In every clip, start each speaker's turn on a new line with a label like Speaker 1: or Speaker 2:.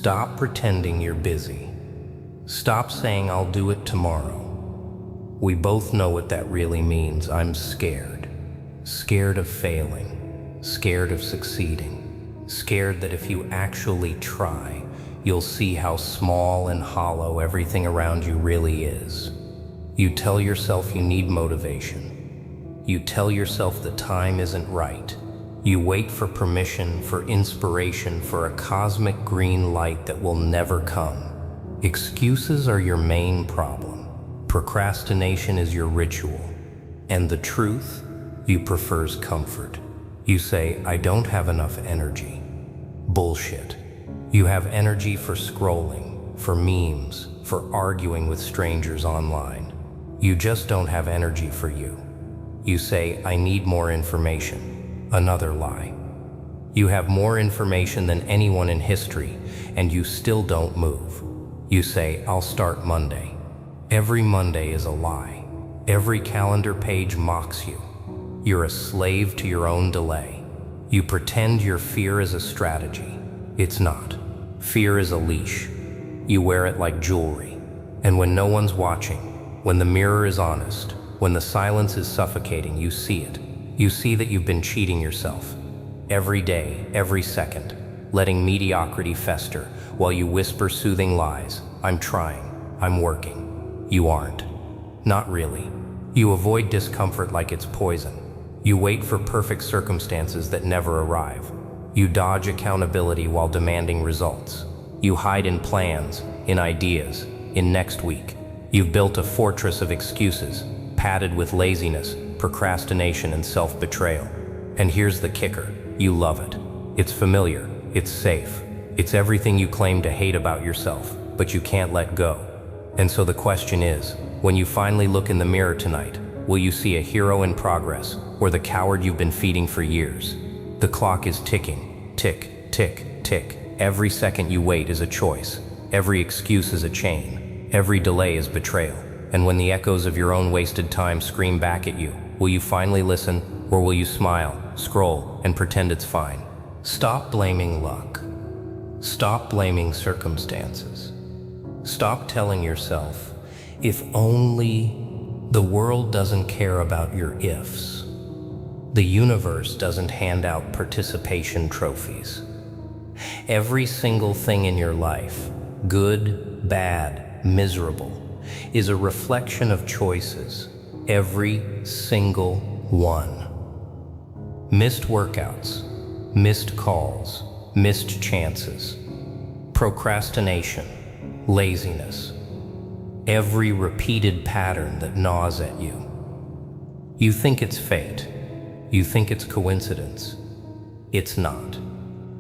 Speaker 1: Stop pretending you're busy. Stop saying I'll do it tomorrow. We both know what that really means. I'm scared. Scared of failing. Scared of succeeding. Scared that if you actually try, you'll see how small and hollow everything around you really is. You tell yourself you need motivation. You tell yourself the time isn't right. You wait for permission, for inspiration, for a cosmic green light that will never come. Excuses are your main problem. Procrastination is your ritual. And the truth, you prefers comfort. You say, I don't have enough energy. Bullshit. You have energy for scrolling, for memes, for arguing with strangers online. You just don't have energy for you. You say, I need more information. Another lie. You have more information than anyone in history, and you still don't move. You say, I'll start Monday. Every Monday is a lie. Every calendar page mocks you. You're a slave to your own delay. You pretend your fear is a strategy. It's not. Fear is a leash. You wear it like jewelry. And when no one's watching, when the mirror is honest, when the silence is suffocating, you see it. You see that you've been cheating yourself. Every day, every second, letting mediocrity fester while you whisper soothing lies. I'm trying. I'm working. You aren't. Not really. You avoid discomfort like it's poison. You wait for perfect circumstances that never arrive. You dodge accountability while demanding results. You hide in plans, in ideas, in next week. You've built a fortress of excuses, padded with laziness, procrastination, and self-betrayal. And here's the kicker. You love it. It's familiar. It's safe. It's everything you claim to hate about yourself, but you can't let go. And so the question is, when you finally look in the mirror tonight, will you see a hero in progress or the coward you've been feeding for years? The clock is ticking. Tick, tick, tick. Every second you wait is a choice. Every excuse is a chain. Every delay is betrayal. And when the echoes of your own wasted time scream back at you, will you finally listen, or will you smile, scroll, and pretend it's fine? Stop blaming luck. Stop blaming circumstances. Stop telling yourself, if only. The world doesn't care about your ifs. The universe doesn't hand out participation trophies. Every single thing in your life, good, bad, miserable, is a reflection of choices. Every single one. Missed workouts, missed calls, missed chances, procrastination, laziness, every repeated pattern that gnaws at you. You think it's fate. You think it's coincidence. It's not.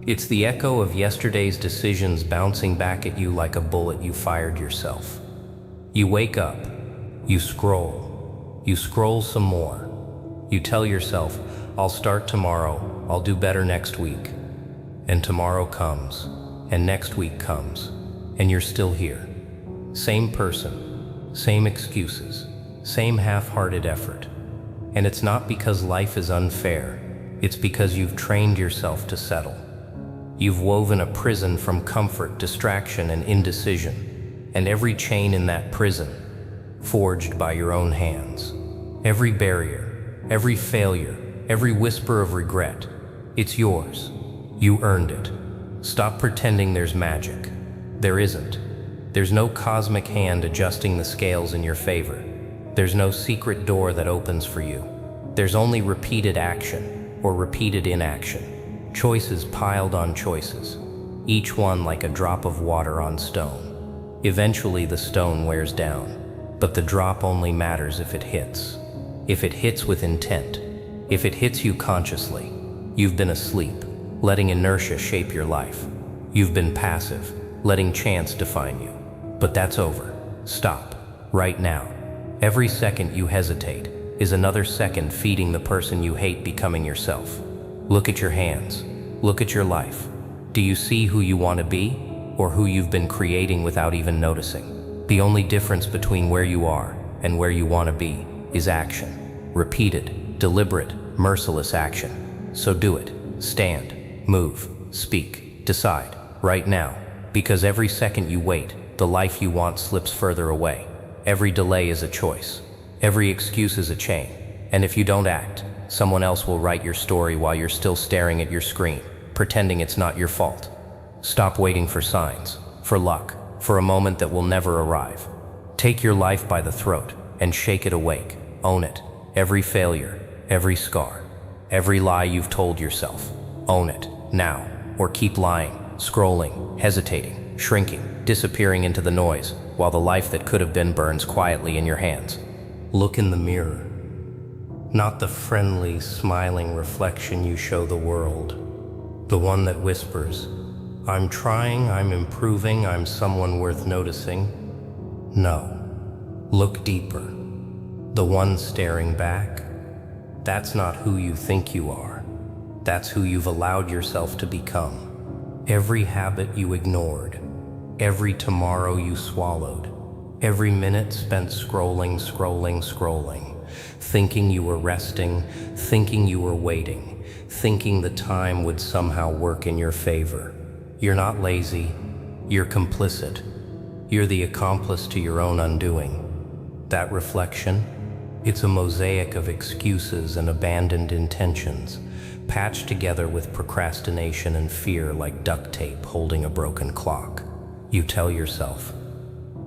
Speaker 1: It's the echo of yesterday's decisions bouncing back at you like a bullet you fired yourself. You wake up, you scroll some more. You tell yourself, I'll start tomorrow, I'll do better next week. And tomorrow comes, and next week comes, and you're still here. Same person, same excuses, same half-hearted effort. And it's not because life is unfair, it's because you've trained yourself to settle. You've woven a prison from comfort, distraction, and indecision, and every chain in that prison, forged by your own hands. Every barrier, every failure, every whisper of regret, it's yours. You earned it. Stop pretending there's magic. There isn't. There's no cosmic hand adjusting the scales in your favor. There's no secret door that opens for you. There's only repeated action or repeated inaction. Choices piled on choices, each one like a drop of water on stone. Eventually the stone wears down, but the drop only matters if it hits. If it hits with intent, if it hits you consciously. You've been asleep, letting inertia shape your life. You've been passive, letting chance define you. But that's over. Stop. Right now. Every second you hesitate is another second feeding the person you hate becoming yourself. Look at your hands. Look at your life. Do you see who you want to be, or who you've been creating without even noticing? The only difference between where you are and where you want to be is action. Repeated, deliberate, merciless action. So do it. Stand, move, speak, decide, right now, Because every second you wait, the life you want slips further away. Every delay is a choice. Every excuse is a chain. And if you don't act, someone else will write your story while you're still staring at your screen, pretending it's not your fault. Stop waiting for signs, for luck, for a moment that will never arrive. Take your life by the throat and shake it awake. Own it. Every failure, every scar, every lie you've told yourself. Own it, now, or keep lying, scrolling, hesitating, shrinking, disappearing into the noise, while the life that could have been burns quietly in your hands. Look in the mirror. Not the friendly, smiling reflection you show the world. The one that whispers, "I'm trying, I'm improving, I'm someone worth noticing." No. Look deeper. The one staring back, that's not who you think you are. That's who you've allowed yourself to become. Every habit you ignored, every tomorrow you swallowed, every minute spent scrolling, thinking you were resting, thinking you were waiting, thinking the time would somehow work in your favor. You're not lazy, you're complicit. You're the accomplice to your own undoing. That reflection, it's a mosaic of excuses and abandoned intentions, patched together with procrastination and fear like duct tape holding a broken clock. You tell yourself,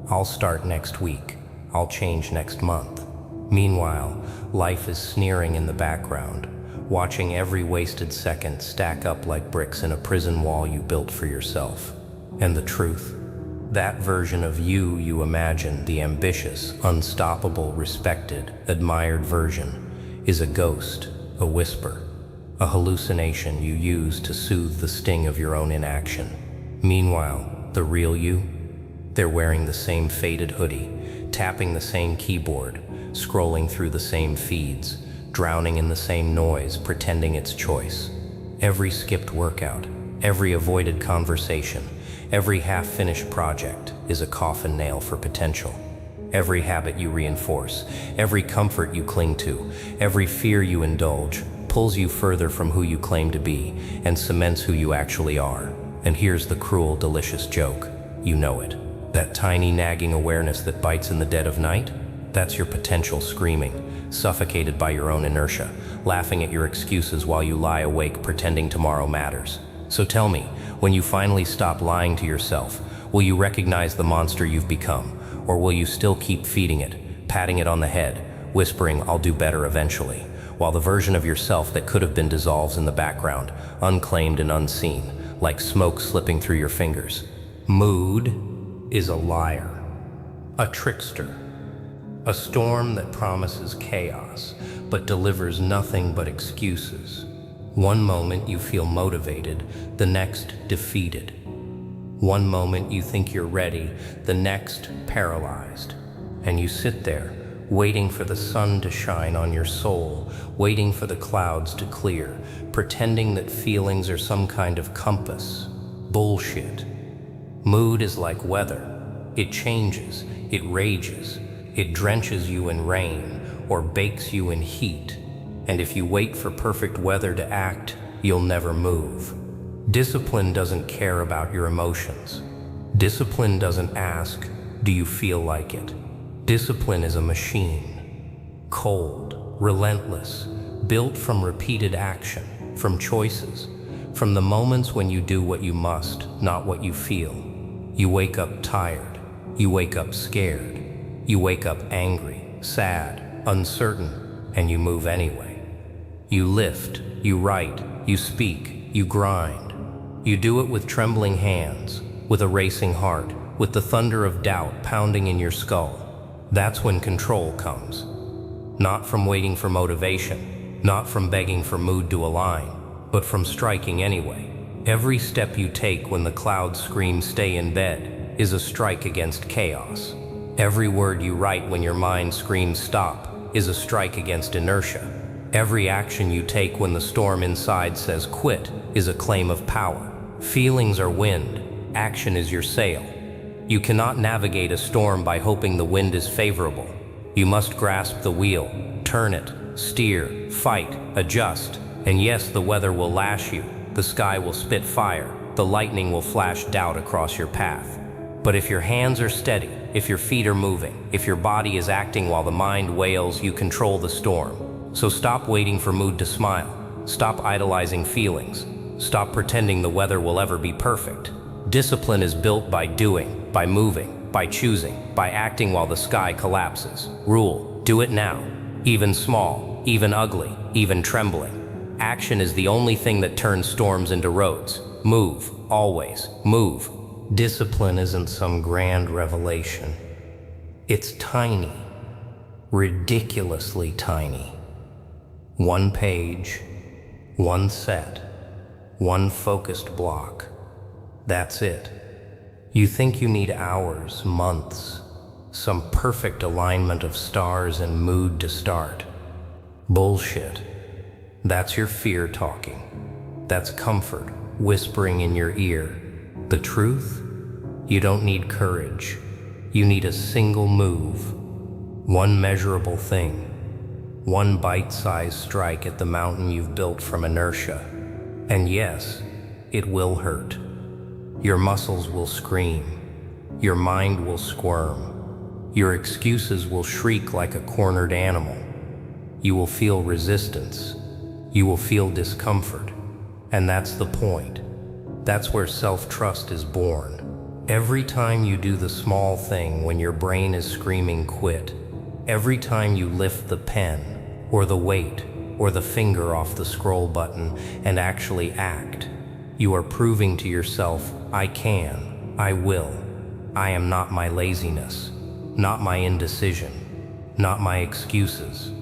Speaker 1: "I'll start next week, I'll change next month." Meanwhile, life is sneering in the background, watching every wasted second stack up like bricks in a prison wall you built for yourself. And the truth? That version of you imagine, the ambitious, unstoppable, respected, admired version, is a ghost, a whisper, a hallucination you use to soothe the sting of your own inaction. Meanwhile, the real you? They're wearing the same faded hoodie, tapping the same keyboard, scrolling through the same feeds, drowning in the same noise, pretending it's choice. Every skipped workout, every avoided conversation, every half-finished project is a coffin nail for potential. Every habit you reinforce, every comfort you cling to, every fear you indulge, pulls you further from who you claim to be and cements who you actually are. And here's the cruel, delicious joke. You know it. That tiny nagging awareness that bites in the dead of night? That's your potential screaming, suffocated by your own inertia, laughing at your excuses while you lie awake pretending tomorrow matters. So tell me, when you finally stop lying to yourself, will you recognize the monster you've become? Or will you still keep feeding it, patting it on the head, whispering, "I'll do better eventually," while the version of yourself that could have been dissolves in the background, unclaimed and unseen, like smoke slipping through your fingers? Mood is a liar, a trickster, a storm that promises chaos, but delivers nothing but excuses. One moment you feel motivated, the next defeated. One moment you think you're ready, the next paralyzed. And you sit there, waiting for the sun to shine on your soul, waiting for the clouds to clear, pretending that feelings are some kind of compass. Bullshit. Mood is like weather. It changes, it rages, it drenches you in rain or bakes you in heat. And if you wait for perfect weather to act, you'll never move. Discipline doesn't care about your emotions. Discipline doesn't ask, "Do you feel like it?" Discipline is a machine. Cold, relentless, built from repeated action, from choices, from the moments when you do what you must, not what you feel. You wake up tired. You wake up scared. You wake up angry, sad, uncertain, and you move anyway. You lift, you write, you speak, you grind. You do it with trembling hands, with a racing heart, with the thunder of doubt pounding in your skull. That's when control comes. Not from waiting for motivation, not from begging for mood to align, but from striking anyway. Every step you take when the clouds scream "stay in bed" is a strike against chaos. Every word you write when your mind screams "stop" is a strike against inertia. Every action you take when the storm inside says "quit" is a claim of power. Feelings are wind, action is your sail. You cannot navigate a storm by hoping the wind is favorable. You must grasp the wheel, turn it, steer, fight, adjust, and yes, the weather will lash you, the sky will spit fire, the lightning will flash doubt across your path. But if your hands are steady, if your feet are moving, if your body is acting while the mind wails, you control the storm. So stop waiting for mood to smile. Stop idolizing feelings. Stop pretending the weather will ever be perfect. Discipline is built by doing, by moving, by choosing, by acting while the sky collapses. Rule: do it now. Even small, even ugly, even trembling. Action is the only thing that turns storms into roads. Move, always, move. Discipline isn't some grand revelation. It's tiny, ridiculously tiny. One page, one set, one focused block. That's it. You think you need hours, months, some perfect alignment of stars and mood to start. Bullshit. That's your fear talking. That's comfort whispering in your ear. The truth? You don't need courage. You need a single move. One measurable thing. One bite-sized strike at the mountain you've built from inertia. And yes, it will hurt. Your muscles will scream. Your mind will squirm. Your excuses will shriek like a cornered animal. You will feel resistance. You will feel discomfort. And that's the point. That's where self-trust is born. Every time you do the small thing when your brain is screaming quit, every time you lift the pen, or the weight, or the finger off the scroll button and actually act, you are proving to yourself, I can, I will. I am not my laziness, not my indecision, not my excuses.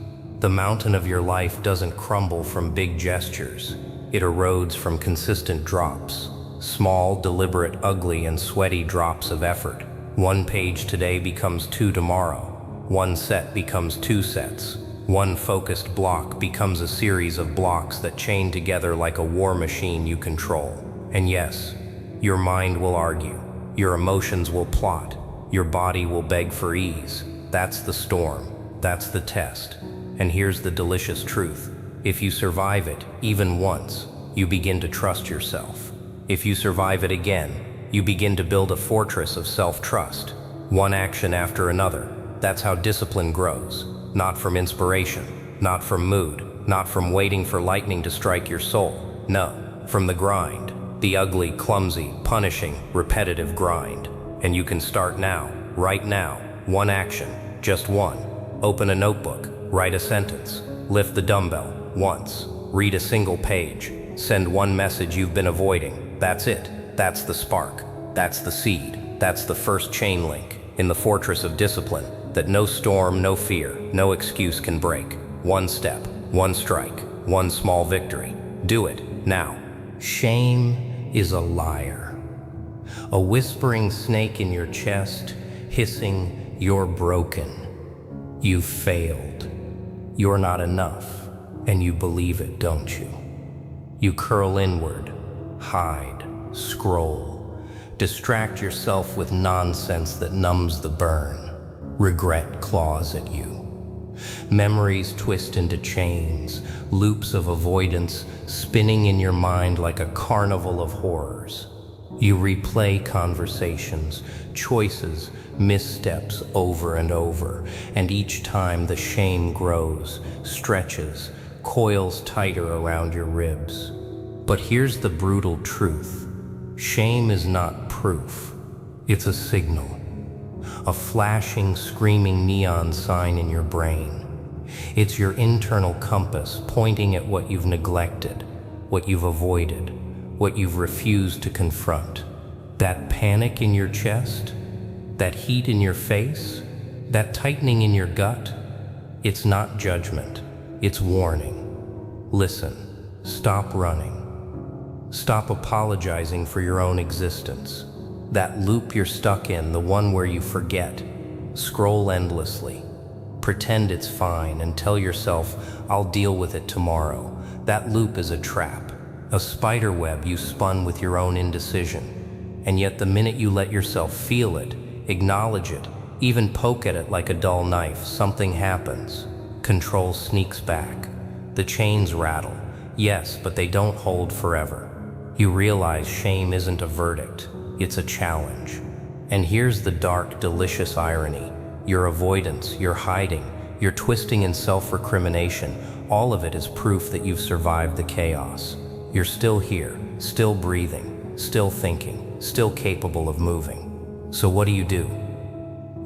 Speaker 1: The mountain of your life doesn't crumble from big gestures. It erodes from consistent drops. Small, deliberate, ugly, and sweaty drops of effort. One page today becomes 2 tomorrow. One set becomes 2 sets. One focused block becomes a series of blocks that chain together like a war machine you control. And yes, your mind will argue. Your emotions will plot. Your body will beg for ease. That's the storm. That's the test. And here's the delicious truth. If you survive it, even once, you begin to trust yourself. If you survive it again, you begin to build a fortress of self-trust. One action after another. That's how discipline grows. Not from inspiration, not from mood, not from waiting for lightning to strike your soul. No, from the grind. The ugly, clumsy, punishing, repetitive grind. And you can start now, right now. One action, just one. Open a notebook, write a sentence, lift the dumbbell, once. Read a single page. Send one message you've been avoiding. That's it. That's the spark. That's the seed. That's the first chain link in the fortress of discipline that no storm, no fear, no excuse can break. One step, one strike, one small victory. Do it now. Shame is a liar. A whispering snake in your chest, hissing, you're broken. You've failed. You're not enough. And you believe it, don't you? You curl inward, hide, scroll, distract yourself with nonsense that numbs the burn. Regret claws at you. Memories twist into chains, loops of avoidance spinning in your mind like a carnival of horrors. You replay conversations, choices, missteps over and over, and each time the shame grows, stretches, coils tighter around your ribs. But here's the brutal truth. Shame is not proof. It's a signal. A flashing, screaming neon sign in your brain. It's your internal compass pointing at what you've neglected, what you've avoided, what you've refused to confront. That panic in your chest, that heat in your face, that tightening in your gut, it's not judgment, it's warning. Listen, stop running. Stop apologizing for your own existence. That loop you're stuck in, the one where you forget, scroll endlessly, pretend it's fine and tell yourself, I'll deal with it tomorrow. That loop is a trap, a spider web you spun with your own indecision. And yet the minute you let yourself feel it, acknowledge it, even poke at it like a dull knife, something happens. Control sneaks back. The chains rattle, yes, but they don't hold forever. You realize shame isn't a verdict, it's a challenge. And here's the dark, delicious irony. Your avoidance, your hiding, your twisting in self-recrimination, all of it is proof that you've survived the chaos. You're still here, still breathing, still thinking, still capable of moving. So what do?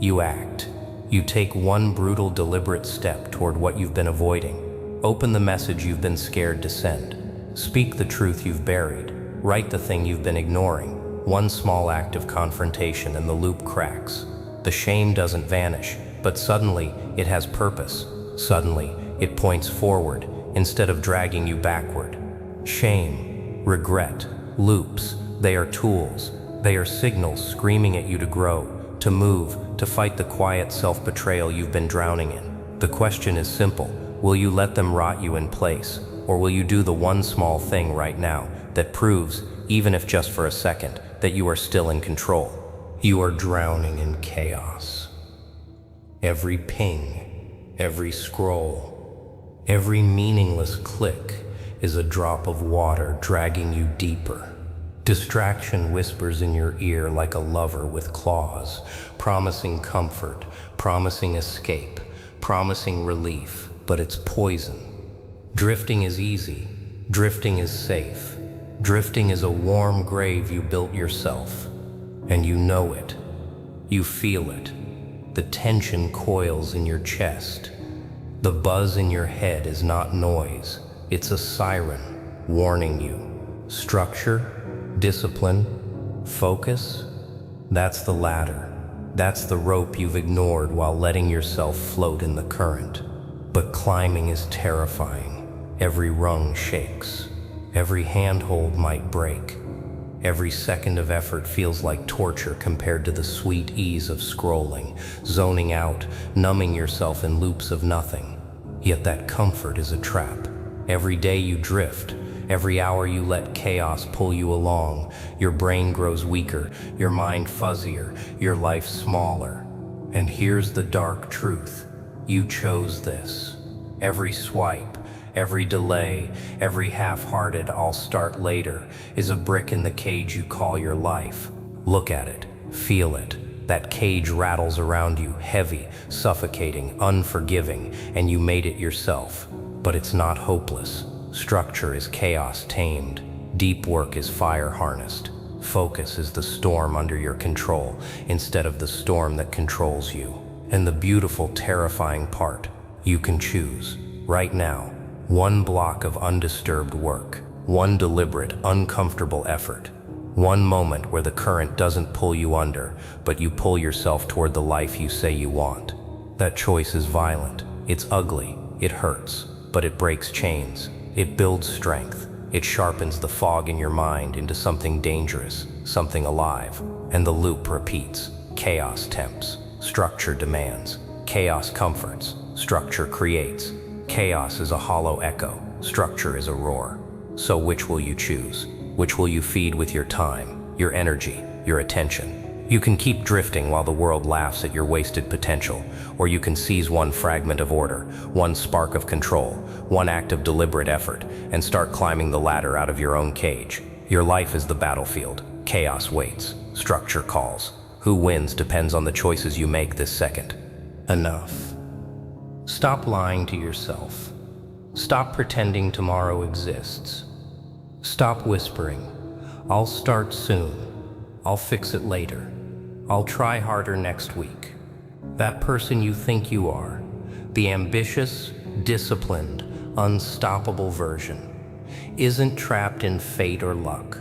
Speaker 1: You act. You take one brutal, deliberate step toward what you've been avoiding. Open the message you've been scared to send. Speak the truth you've buried. Write the thing you've been ignoring. One small act of confrontation and the loop cracks. The shame doesn't vanish, but suddenly it has purpose. Suddenly it points forward instead of dragging you backward. Shame, regret, loops, they are tools. They are signals screaming at you to grow, to move, to fight the quiet self-betrayal you've been drowning in. The question is simple. Will you let them rot you in place? Or will you do the one small thing right now that proves, even if just for a second, that you are still in control? You are drowning in chaos. Every ping, every scroll, every meaningless click is a drop of water dragging you deeper. Distraction whispers in your ear like a lover with claws, promising comfort, promising escape, promising relief, but it's poison. Drifting is easy. Drifting is safe. Drifting is a warm grave you built yourself. And you know it. You feel it. The tension coils in your chest. The buzz in your head is not noise. It's a siren warning you. Structure, discipline, focus, that's the ladder. That's the rope you've ignored while letting yourself float in the current. But climbing is terrifying. Every rung shakes. Every handhold might break. Every second of effort feels like torture compared to the sweet ease of scrolling, zoning out, numbing yourself in loops of nothing. Yet that comfort is a trap. Every day you drift, every hour you let chaos pull you along, your brain grows weaker, your mind fuzzier, your life smaller. And here's the dark truth. You chose this. Every swipe, every delay, every half-hearted "I'll start later" is a brick in the cage you call your life. Look at it, feel it. That cage rattles around you, heavy, suffocating, unforgiving, and you made it yourself. But it's not hopeless. Structure is chaos tamed. Deep work is fire harnessed. Focus is the storm under your control, instead of the storm that controls you. And the beautiful, terrifying part, you can choose, right now, one block of undisturbed work, one deliberate, uncomfortable effort, one moment where the current doesn't pull you under, but you pull yourself toward the life you say you want. That choice is violent, it's ugly, it hurts, but it breaks chains, it builds strength, it sharpens the fog in your mind into something dangerous, something alive, and the loop repeats. Chaos tempts, structure demands, chaos comforts, structure creates. Chaos is a hollow echo, structure is a roar. So which will you choose? Which will you feed with your time, your energy, your attention? You can keep drifting while the world laughs at your wasted potential, or you can seize one fragment of order, one spark of control, one act of deliberate effort, and start climbing the ladder out of your own cage. Your life is the battlefield. Chaos waits. Structure calls. Who wins depends on the choices you make this second. Enough. Stop lying to yourself. Stop pretending tomorrow exists. Stop whispering, "I'll start soon. I'll fix it later. I'll try harder next week." That person you think you are, the ambitious, disciplined, unstoppable version, isn't trapped in fate or luck.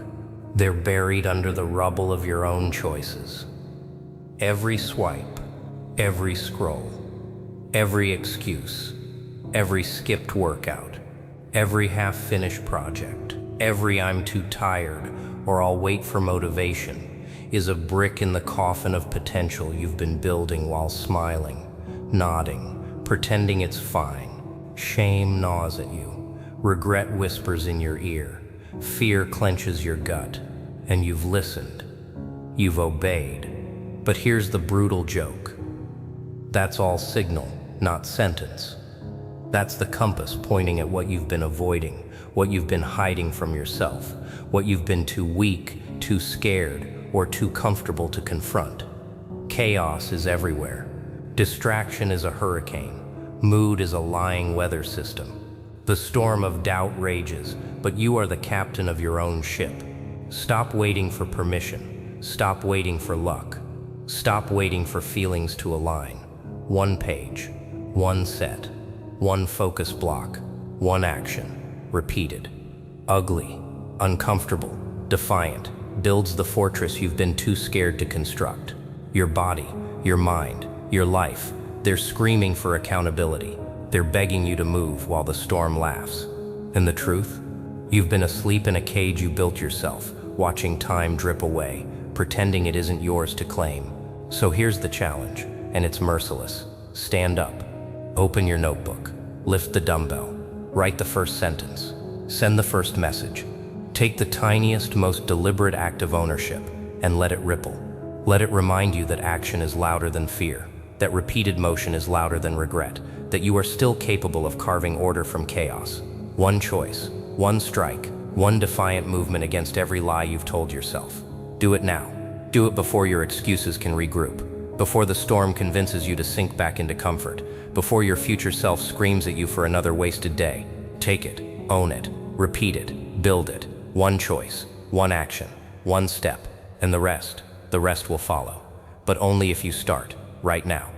Speaker 1: They're buried under the rubble of your own choices. Every swipe, every scroll, every excuse, every skipped workout, every half-finished project, every "I'm too tired" or "I'll wait for motivation" is a brick in the coffin of potential you've been building while smiling, nodding, pretending it's fine. Shame gnaws at you. Regret whispers in your ear. Fear clenches your gut. And you've listened. You've obeyed. But here's the brutal joke. That's all signal, not sentence. That's the compass pointing at what you've been avoiding, what you've been hiding from yourself, what you've been too weak, too scared, or too comfortable to confront. Chaos is everywhere. Distraction is a hurricane. Mood is a lying weather system. The storm of doubt rages, but you are the captain of your own ship. Stop waiting for permission. Stop waiting for luck. Stop waiting for feelings to align. One page, one set, one focus block, one action, repeated. Ugly, uncomfortable, defiant, builds the fortress you've been too scared to construct. Your body, your mind, your life, they're screaming for accountability. They're begging you to move while the storm laughs. And the truth? You've been asleep in a cage you built yourself, watching time drip away, pretending it isn't yours to claim. So here's the challenge, and it's merciless. Stand up. Open your notebook. Lift the dumbbell. Write the first sentence. Send the first message. Take the tiniest, most deliberate act of ownership, and let it ripple. Let it remind you that action is louder than fear, that repeated motion is louder than regret, that you are still capable of carving order from chaos. One choice, one strike, one defiant movement against every lie you've told yourself. Do it now. Do it before your excuses can regroup, before the storm convinces you to sink back into comfort, before your future self screams at you for another wasted day. Take it, own it, repeat it, build it. One choice, one action, one step, and the rest will follow. But only if you start, right now.